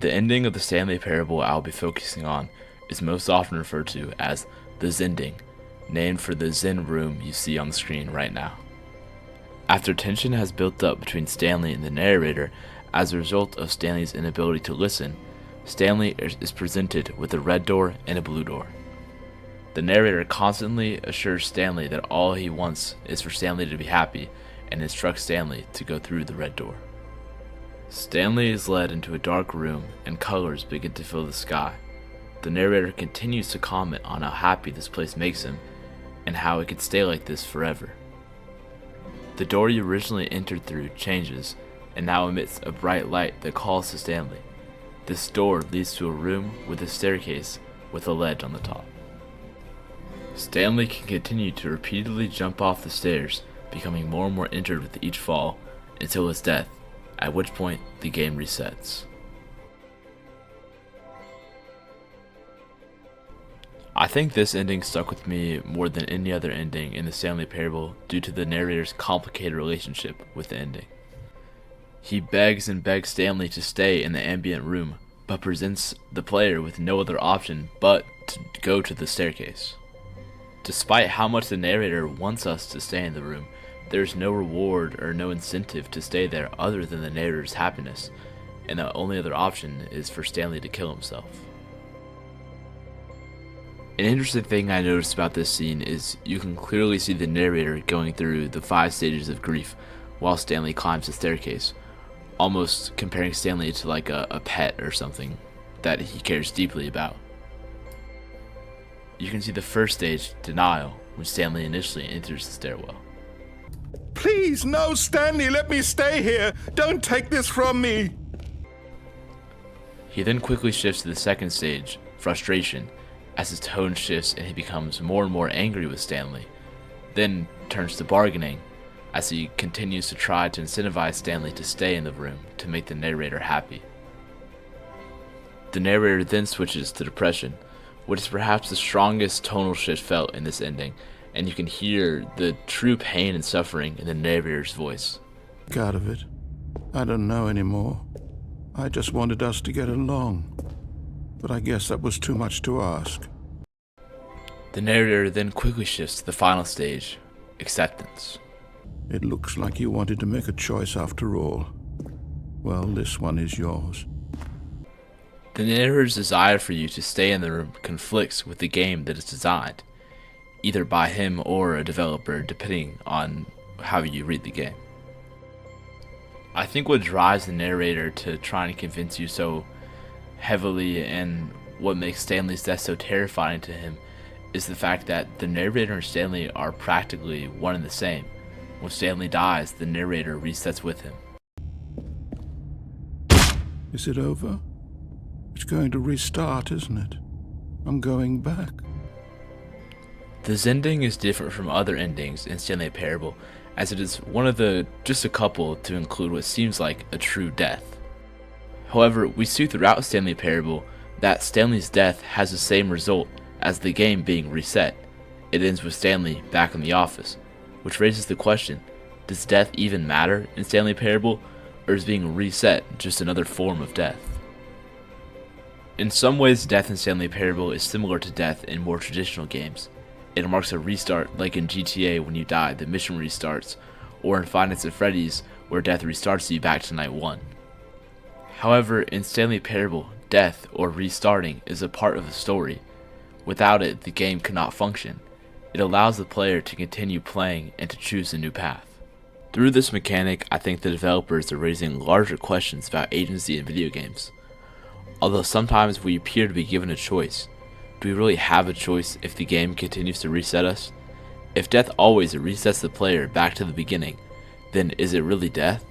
The ending of the Stanley parable I'll be focusing on is most often referred to as the Zending, named for the Zen room you see on the screen right now. After tension has built up between Stanley and the narrator as a result of Stanley's inability to listen, Stanley is presented with a red door and a blue door. The narrator constantly assures Stanley that all he wants is for Stanley to be happy and instructs Stanley to go through the red door. Stanley is led into a dark room and colors begin to fill the sky. The narrator continues to comment on how happy this place makes him and how it could stay like this forever. The door you originally entered through changes and now emits a bright light that calls to Stanley. This door leads to a room with a staircase with a ledge on the top. Stanley can continue to repeatedly jump off the stairs, becoming more and more injured with each fall until his death, at which point the game resets. I think this ending stuck with me more than any other ending in the Stanley parable due to the narrator's complicated relationship with the ending. He begs and begs Stanley to stay in the ambient room, but presents the player with no other option but to go to the staircase. Despite how much the narrator wants us to stay in the room, there's no reward or no incentive to stay there other than the narrator's happiness, and the only other option is for Stanley to kill himself. An interesting thing I noticed about this scene is you can clearly see the narrator going through the 5 stages of grief while Stanley climbs the staircase, almost comparing Stanley to like a pet or something that he cares deeply about. You can see the first stage, denial, when Stanley initially enters the stairwell. Please, no, Stanley, let me stay here. Don't take this from me. He then quickly shifts to the second stage, frustration, as his tone shifts and he becomes more and more angry with Stanley, then turns to bargaining as he continues to try to incentivize Stanley to stay in the room to make the narrator happy. The narrator then switches to depression, which is perhaps the strongest tonal shift felt in this ending, and you can hear the true pain and suffering in the narrator's voice. Out of it. I don't know anymore. I just wanted us to get along. But I guess that was too much to ask. The narrator then quickly shifts to the final stage, acceptance. It looks like you wanted to make a choice after all. Well, this one is yours. The narrator's desire for you to stay in the room conflicts with the game that is designed, either by him or a developer, depending on how you read the game. I think what drives the narrator to try and convince you so heavily and what makes Stanley's death so terrifying to him is the fact that the narrator and Stanley are practically one and the same. When Stanley dies, the narrator resets with him. Is it over? It's going to restart, isn't it? I'm going back. The Zending is different from other endings in Stanley Parable, as it is one of just a couple to include what seems like a true death. However, we see throughout Stanley Parable that Stanley's death has the same result as the game being reset. It ends with Stanley back in the office, which raises the question, does death even matter in Stanley Parable, or is being reset just another form of death? In some ways, death in Stanley Parable is similar to death in more traditional games. It marks a restart, like in GTA when you die, the mission restarts, or in Five Nights at Freddy's where death restarts you back to night 1. However, in Stanley Parable, death or restarting is a part of the story. Without it, the game cannot function. It allows the player to continue playing and to choose a new path. Through this mechanic, I think the developers are raising larger questions about agency in video games. Although sometimes we appear to be given a choice, do we really have a choice if the game continues to reset us? If death always resets the player back to the beginning, then is it really death?